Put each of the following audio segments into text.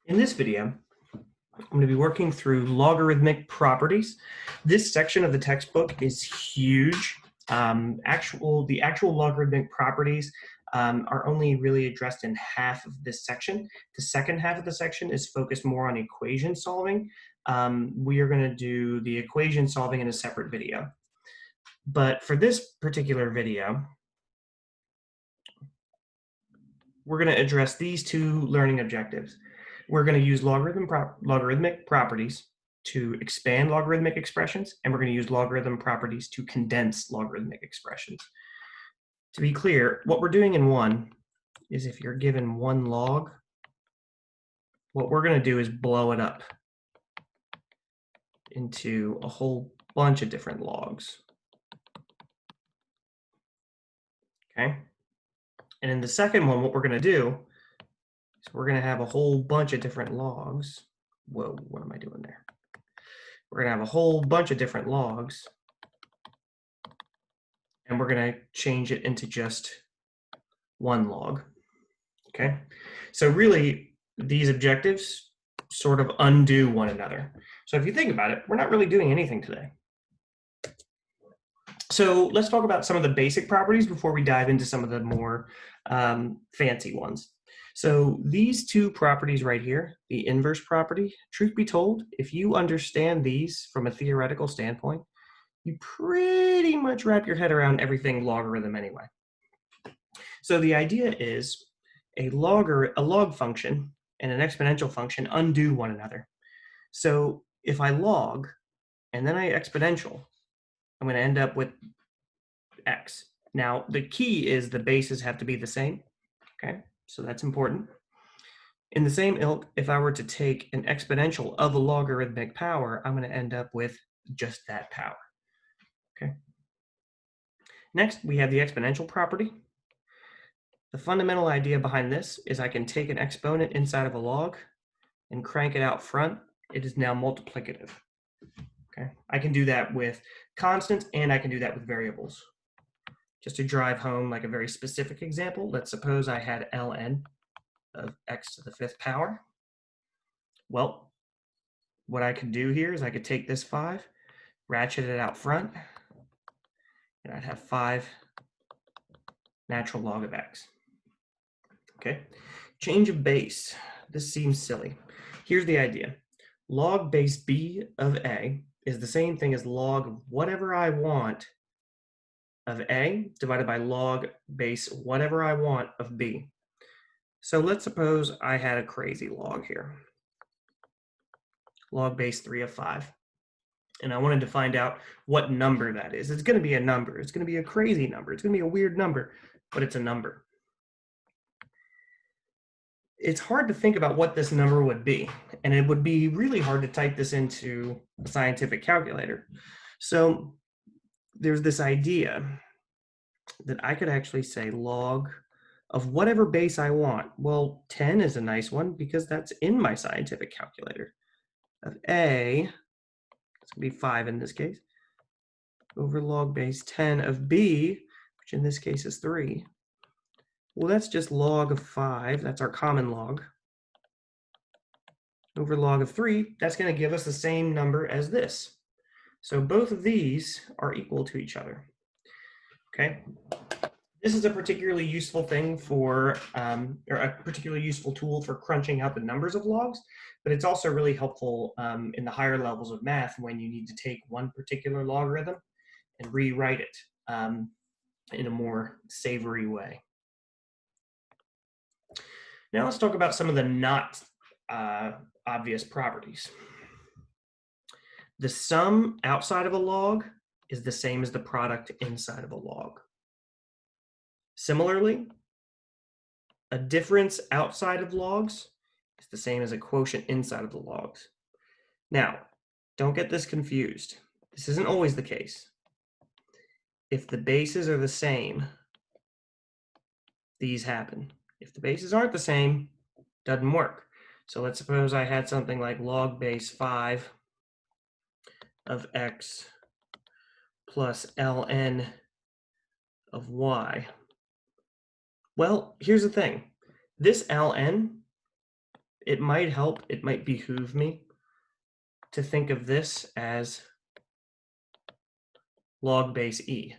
In this video, I'm going to be working through logarithmic properties. This section of the textbook is huge. The actual logarithmic properties are only really addressed in half of this section. The second half of the section is focused more on equation solving. We are going to do the equation solving in a separate video. But for this particular video, we're going to address these two learning objectives. We're going to use logarithmic properties to expand logarithmic expressions, and we're going to use logarithm properties to condense logarithmic expressions. To be clear, what we're doing in one is if you're given one log, what we're going to do is blow it up into a whole bunch of different logs. Okay? And in the second one, what we're going to do is we're going to have a whole bunch of different logs. Whoa, what am I doing there? We're going to have a whole bunch of different logs, and we're going to change it into just one log. Okay, so really these objectives sort of undo one another. So if you think about it, we're not really doing anything today. So let's talk about some of the basic properties before we dive into some of the more fancy ones. So these two properties right here, the inverse property, truth be told, if you understand these from a theoretical standpoint, you pretty much wrap your head around everything logarithm anyway. So the idea is a log function and an exponential function undo one another. So if I log and then I exponential, I'm going to end up with x. Now, the key is the bases have to be the same. Okay, so that's important. In the same ilk, if I were to take an exponential of a logarithmic power, I'm going to end up with just that power. Okay. Next, we have the exponential property. The fundamental idea behind this is I can take an exponent inside of a log and crank it out front. It is now multiplicative. Okay, I can do that with constants and I can do that with variables. Just to drive home like a very specific example, let's suppose I had ln of x to the fifth power. Well, what I could do here is I could take this 5, ratchet it out front, and I'd have 5 natural log of x. Okay, change of base. This seems silly. Here's the idea. Log base b of a is the same thing as log of whatever I want of a divided by log base whatever I want of b. So let's suppose I had a crazy log here. Log base 3 of 5. And I wanted to find out what number that is. It's going to be a number. It's going to be a crazy number. It's going to be a weird number, but it's a number. It's hard to think about what this number would be, and it would be really hard to type this into a scientific calculator. So there's this idea that I could actually say log of whatever base I want. Well, 10 is a nice one because that's in my scientific calculator. Of a, it's going to be 5 in this case, over log base 10 of b, which in this case is 3. Well, that's just log of 5. That's our common log. Over log of 3, that's going to give us the same number as this. So both of these are equal to each other. Okay. This is a particularly useful thing for, or a particularly useful tool for crunching out the numbers of logs, but it's also really helpful in the higher levels of math when you need to take one particular logarithm and rewrite it in a more savory way. Now let's talk about some of the not obvious properties. The sum outside of a log is the same as the product inside of a log. Similarly, a difference outside of logs is the same as a quotient inside of the logs. Now, don't get this confused. This isn't always the case. If the bases are the same, these happen. If the bases aren't the same, it doesn't work. So let's suppose I had something like log base 5 of x plus ln of y. Well, here's the thing. This ln it might help, it might behoove me to think of this as log base e.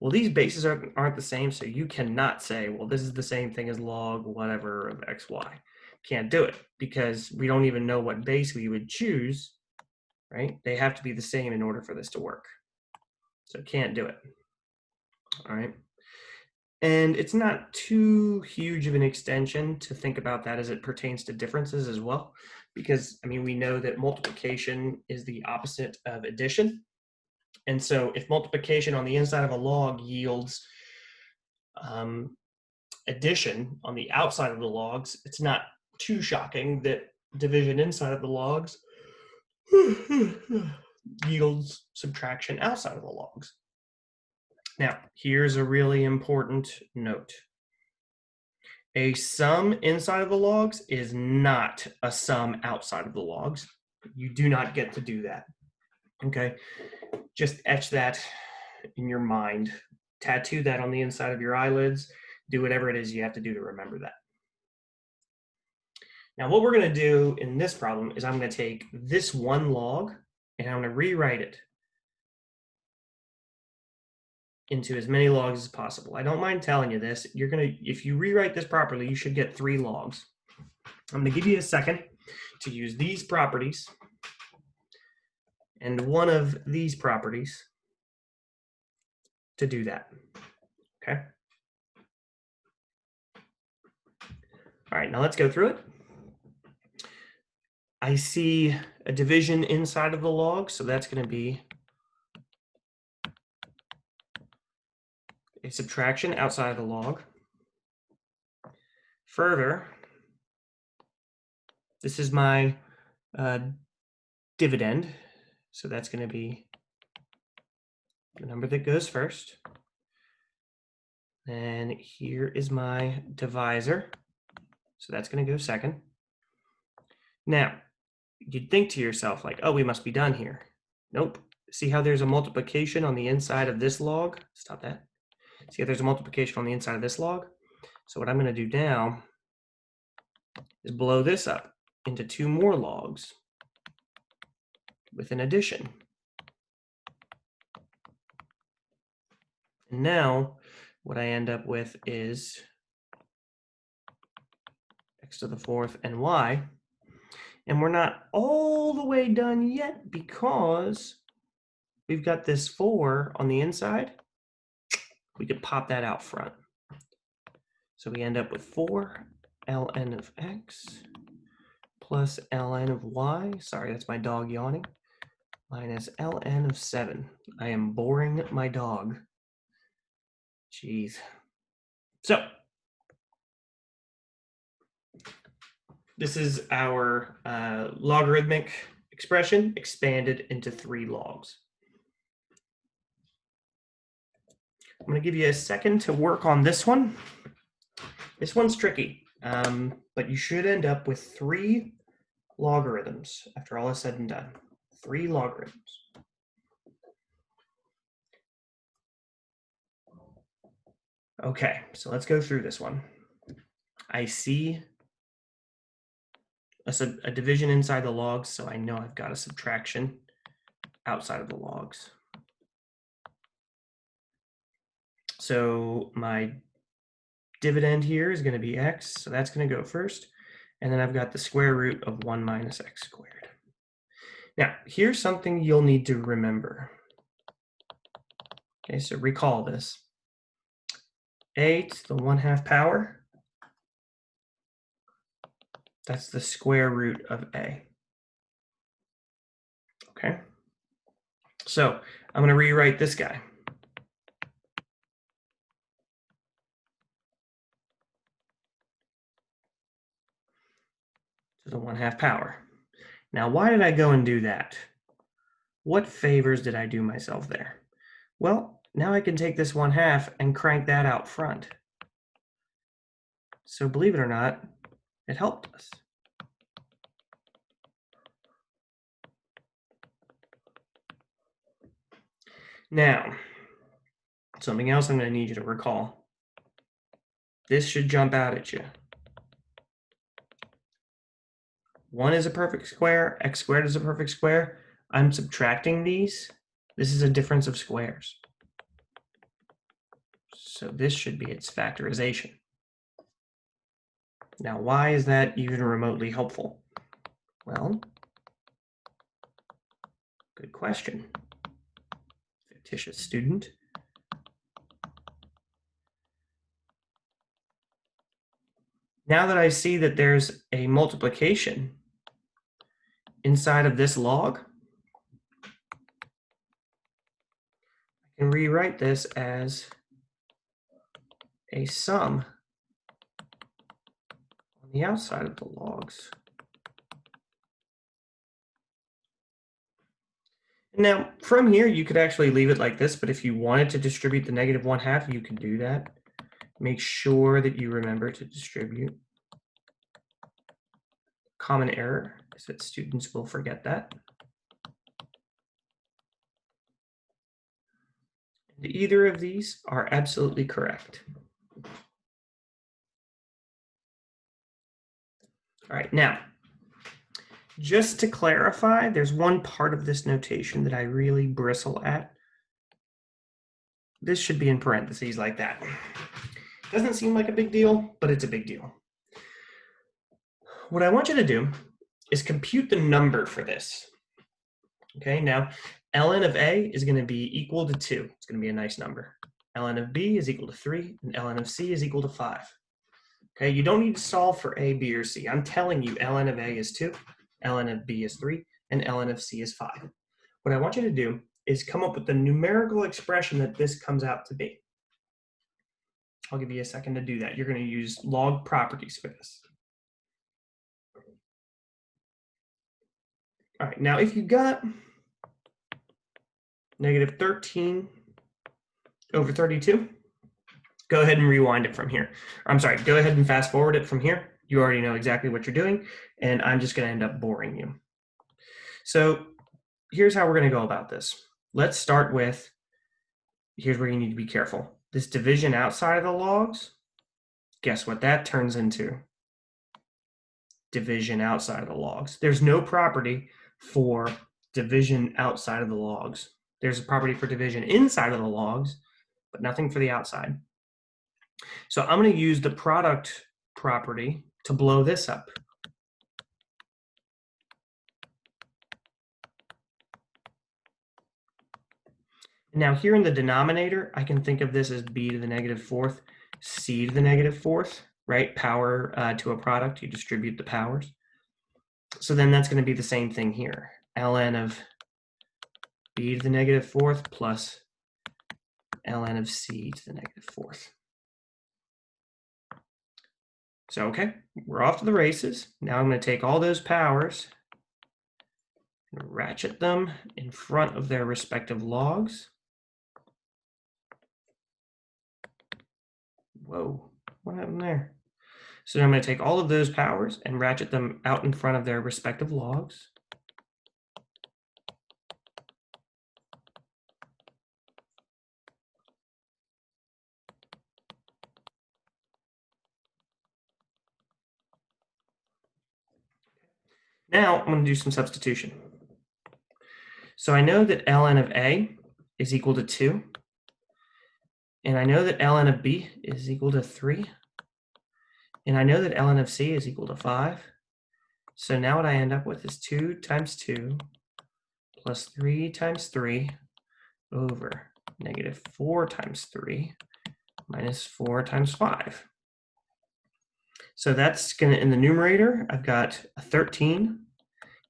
Well, these bases aren't the same, so you cannot say, well, this is the same thing as log whatever of xy. Can't do it because we don't even know what base we would choose, right? They have to be the same in order for this to work. So can't do it, all right? And it's not too huge of an extension to think about that as it pertains to differences as well, because, I mean, we know that multiplication is the opposite of addition. And so if multiplication on the inside of a log yields addition on the outside of the logs, it's not too shocking that division inside of the logs yields subtraction outside of the logs. Now, here's a really important note. A sum inside of the logs is not a sum outside of the logs. You do not get to do that, okay? Just etch that in your mind. Tattoo that on the inside of your eyelids. Do whatever it is you have to do to remember that. Now, what we're going to do in this problem is I'm going to take this one log and I'm going to rewrite it into as many logs as possible. I don't mind telling you this. You're going to, if you rewrite this properly, you should get 3 logs. I'm going to give you a second to use these properties and one of these properties to do that, okay? All right, now let's go through it. I see a division inside of the log, so that's going to be a subtraction outside of the log. Further, this is my dividend, so that's going to be the number that goes first. And here is my divisor, so that's going to go second. Now, you'd think to yourself like, oh, we must be done here. Nope. See how there's a multiplication on the inside of this log? Stop that. See how there's a multiplication on the inside of this log? So what I'm going to do now is blow this up into 2 more logs with an addition. And now what I end up with is x to the 4th and y. And we're not all the way done yet because we've got this 4 on the inside. We could pop that out front. So we end up with 4 ln of x plus ln of y. Sorry, that's my dog yawning. Minus ln of 7. I am boring my dog. Jeez. So this is our logarithmic expression expanded into 3 logs. I'm going to give you a second to work on this one. This one's tricky, but you should end up with 3 logarithms after all is said and done. 3 logarithms. Okay, so let's go through this one. I see a division inside the logs, so I know I've got a subtraction outside of the logs. So my dividend here is going to be x, so that's going to go first. And then I've got the square root of 1 minus x squared. Now, here's something you'll need to remember. Okay, so recall this. A to the 1/2 power, that's the square root of a. Okay, so I'm going to rewrite this guy. To the 1/2 power. Now, why did I go and do that? What favors did I do myself there? Well, now I can take this 1/2 and crank that out front. So believe it or not, it helped us. Now, something else I'm going to need you to recall. This should jump out at you. 1 is a perfect square, x squared is a perfect square. I'm subtracting these. This is a difference of squares. So this should be its factorization. Now, why is that even remotely helpful? Well, good question, fictitious student. Now that I see that there's a multiplication inside of this log, I can rewrite this as a sum on the outside of the logs. Now, from here, you could actually leave it like this, but if you wanted to distribute the -1/2, you can do that. Make sure that you remember to distribute. Common error is that students will forget that. And either of these are absolutely correct. All right, now, just to clarify, there's one part of this notation that I really bristle at. This should be in parentheses like that. Doesn't seem like a big deal, but it's a big deal. What I want you to do is compute the number for this. Okay, now ln of a is going to be equal to 2. It's going to be a nice number. Ln of b is equal to 3, and ln of c is equal to 5. Okay, you don't need to solve for a, b, or c. I'm telling you ln of a is 2, ln of b is 3, and ln of c is 5. What I want you to do is come up with the numerical expression that this comes out to be. I'll give you a second to do that. You're going to use log properties for this. All right, now if you got -13 over 32, go ahead and rewind it from here. I'm sorry, go ahead and fast forward it from here. You already know exactly what you're doing, and I'm just going to end up boring you. So here's how we're going to go about this. Let's start with, here's where you need to be careful. This division outside of the logs, guess what that turns into? Division outside of the logs. There's no property for division outside of the logs. There's a property for division inside of the logs, but nothing for the outside. So I'm going to use the product property to blow this up. Now here in the denominator, I can think of this as b to the -4th, c to the -4th, right? Power to a product, you distribute the powers. So then that's going to be the same thing here. ln of b to the -4th plus ln of c to the -4th. So, okay, we're off to the races. Now I'm going to take all those powers and ratchet them in front of their respective logs. Whoa, what happened there? So I'm going to take all of those powers and ratchet them out in front of their respective logs. Now I'm going to do some substitution. So I know that ln of a is equal to 2. And I know that ln of b is equal to 3. And I know that ln of c is equal to 5. So now what I end up with is 2 times 2 plus 3 times 3 over -4 times 3 minus 4 times 5. So that's going to, in the numerator, I've got a 13.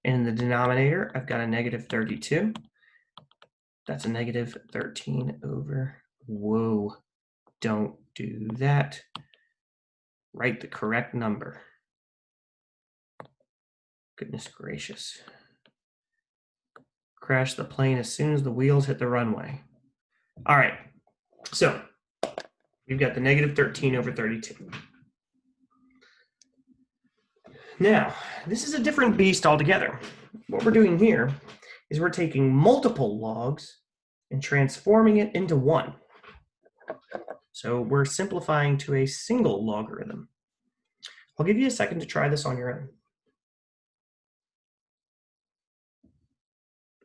And in the denominator, I've got a -32. That's a -13 over, whoa, don't do that. Write the correct number. Goodness gracious. Crash the plane as soon as the wheels hit the runway. All right, so we've got the -13 over 32. Now, this is a different beast altogether. What we're doing here is we're taking multiple logs and transforming it into one. So we're simplifying to a single logarithm. I'll give you a second to try this on your own.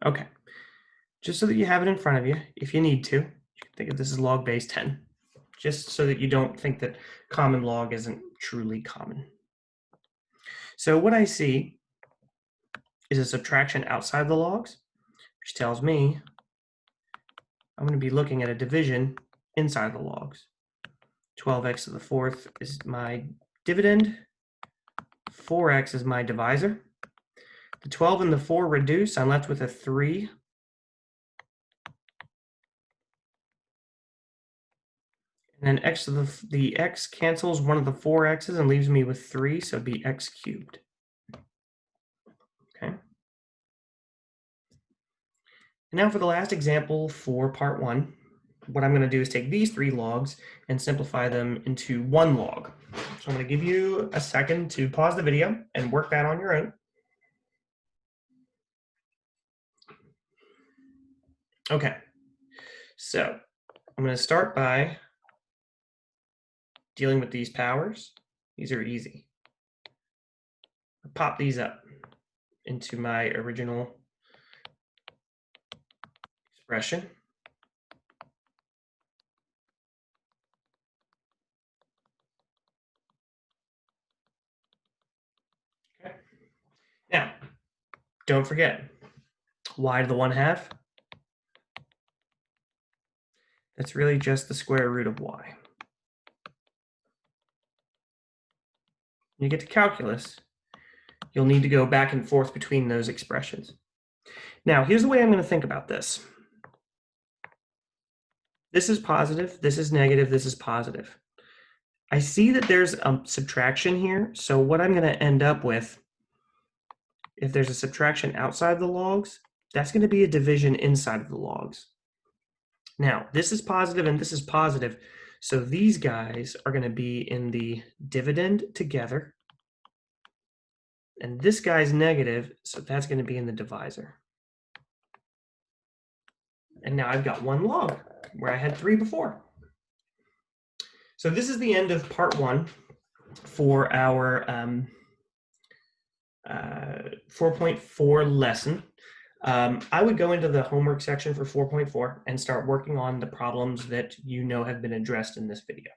Okay, just so that you have it in front of you, if you need to, you can think of this as log base 10, just so that you don't think that common log isn't truly common. So what I see is a subtraction outside the logs, which tells me I'm going to be looking at a division inside the logs. 12x to the fourth is my dividend. 4x is my divisor. The 12 and the 4 reduce. I'm left with a 3. And then x to the x cancels one of the 4 x's and leaves me with 3, so it'd be x cubed. Okay. And now for the last example for part 1, what I'm going to do is take these 3 logs and simplify them into 1 log. So I'm going to give you a second to pause the video and work that on your own. Okay, so I'm going to start by dealing with these powers. These are easy. I'll pop these up into my original expression. Okay. Now, don't forget, y to the 1/2. That's really just the square root of y. When you get to calculus, you'll need to go back and forth between those expressions. Now, here's the way I'm going to think about this. This is positive, this is negative, this is positive. I see that there's a subtraction here, so what I'm going to end up with, if there's a subtraction outside the logs, that's going to be a division inside of the logs. Now, this is positive and this is positive, so these guys are going to be in the dividend together. And this guy's negative, so that's going to be in the divisor. And now I've got 1 log, where I had 3 before. So this is the end of part 1 for our 4.4 lesson. I would go into the homework section for 4.4 and start working on the problems that you know have been addressed in this video.